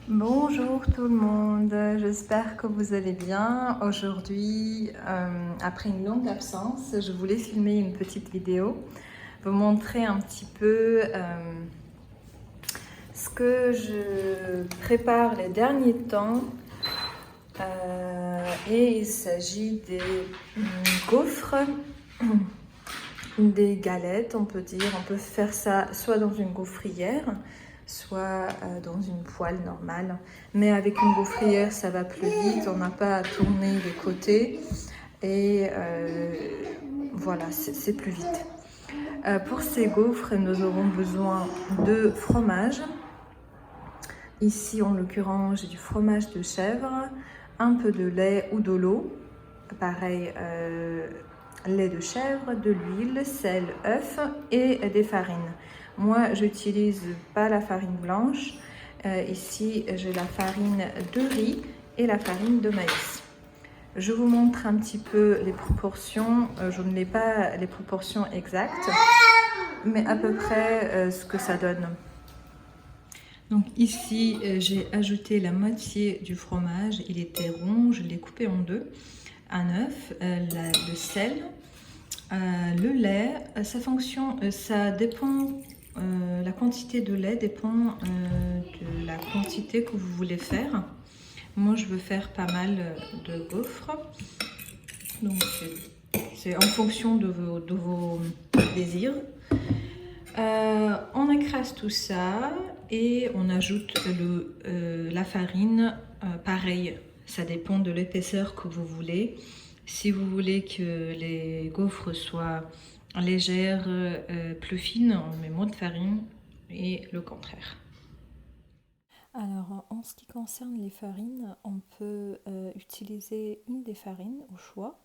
Bonjour tout le monde, j'espère que vous allez bien. Aujourd'hui, après une longue absence, je voulais filmer une petite vidéo, vous montrer un petit peu ce que je prépare les derniers temps. Et il s'agit des gaufres, des galettes, on peut dire. On peut faire ça soit dans une gaufrière, soit dans une poêle normale. Mais avec une gaufrière, ça va plus vite, on n'a pas à tourner les côtés. Et voilà, c'est plus vite. Pour ces gaufres, nous aurons besoin de fromage. Ici, en l'occurrence, j'ai du fromage de chèvre, un peu de lait ou de l'eau. Pareil, lait de chèvre, de l'huile, sel, œuf et des farines. Moi, j'utilise pas la farine blanche. Ici, j'ai la farine de riz et la farine de maïs. Je vous montre un petit peu les proportions. Je ne n'ai pas les proportions exactes, mais à peu près ce que ça donne. Donc ici, j'ai ajouté la moitié du fromage. Il était rond, je l'ai coupé en deux. Un œuf, le sel, le lait. Ça dépend. La quantité de lait dépend de la quantité que vous voulez faire. Moi, je veux faire pas mal de gaufres. Donc, c'est en fonction de vos désirs. On écrase tout ça et on ajoute la farine. Pareil, ça dépend de l'épaisseur que vous voulez. Si vous voulez que les gaufres soient légères, plus fines, on met moins de farine et le contraire. Alors, en ce qui concerne les farines, on peut utiliser une des farines au choix,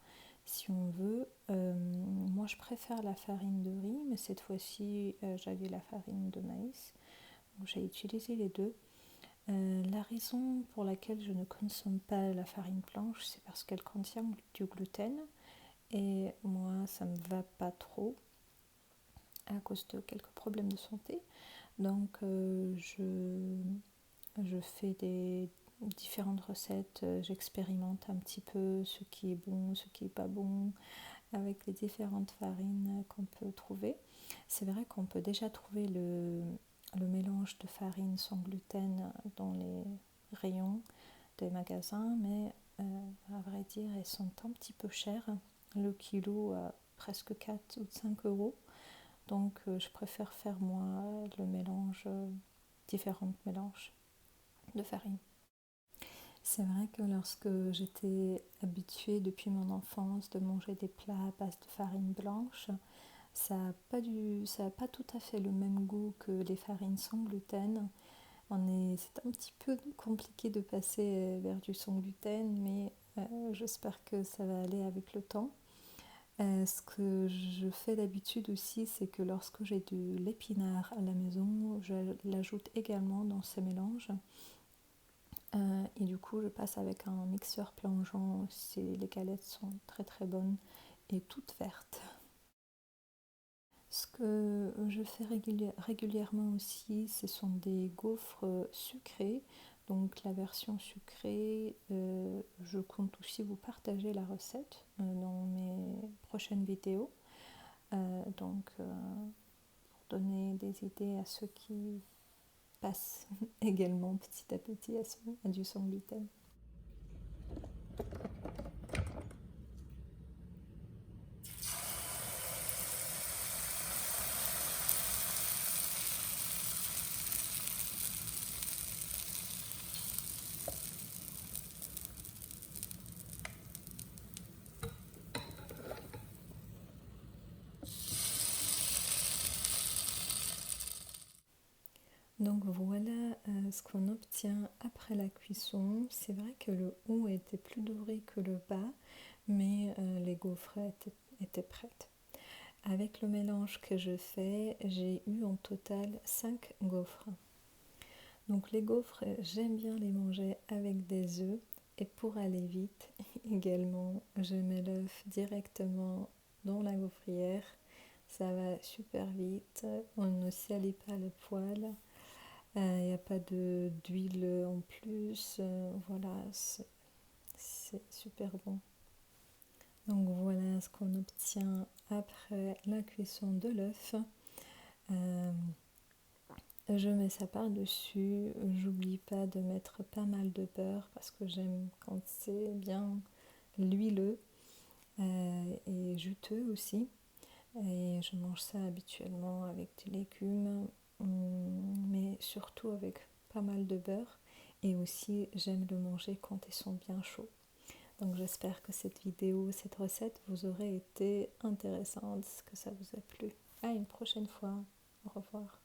si on veut. Moi, je préfère la farine de riz, mais cette fois-ci, j'avais la farine de maïs. Donc, j'ai utilisé les deux. La raison pour laquelle je ne consomme pas la farine blanche, c'est parce qu'elle contient du gluten. Et moi, ça ne me va pas trop à cause de quelques problèmes de santé. Donc, je fais des différentes recettes, j'expérimente un petit peu ce qui est bon, ce qui est pas bon, avec les différentes farines qu'on peut trouver. C'est vrai qu'on peut déjà trouver le mélange de farine sans gluten dans les rayons des magasins, mais à vrai dire, elles sont un petit peu chères. Le kilo à presque 4 ou 5 euros. Donc je préfère faire moi le mélange, différents mélanges de farine. C'est vrai que lorsque j'étais habituée depuis mon enfance de manger des plats à base de farine blanche, ça n'a pas tout à fait le même goût que les farines sans gluten. C'est un petit peu compliqué de passer vers du sans gluten, mais j'espère que ça va aller avec le temps. Ce que je fais d'habitude aussi, c'est que lorsque j'ai de l'épinard à la maison, je l'ajoute également dans ces mélanges. Et du coup, je passe avec un mixeur plongeant. Les galettes sont très très bonnes et toutes vertes. Ce que je fais régulièrement aussi, ce sont des gaufres sucrées. Donc la version sucrée, je compte aussi vous partager la recette dans mes prochaines vidéos. Pour donner des idées à ceux qui passent également petit à petit à du sans gluten. Donc voilà ce qu'on obtient après la cuisson. C'est vrai que le haut était plus doré que le bas, mais les gaufres étaient prêtes. Avec le mélange que je fais, j'ai eu en total 5 gaufres. Donc les gaufres, j'aime bien les manger avec des œufs. Et pour aller vite, également, je mets l'œuf directement dans la gaufrière. Ça va super vite, on ne salit pas le poêle. Il n'y a pas d'huile en plus. Voilà, c'est super bon. Donc voilà ce qu'on obtient après la cuisson de l'œuf. Je mets ça par-dessus. J'oublie pas de mettre pas mal de beurre parce que j'aime quand c'est bien l'huileux et juteux aussi. Et je mange ça habituellement avec des légumes, mais surtout avec pas mal de beurre. Et aussi, j'aime le manger quand ils sont bien chauds. Donc j'espère que cette vidéo, cette recette vous aurait été intéressante, que ça vous a plu. À une prochaine fois. Au revoir.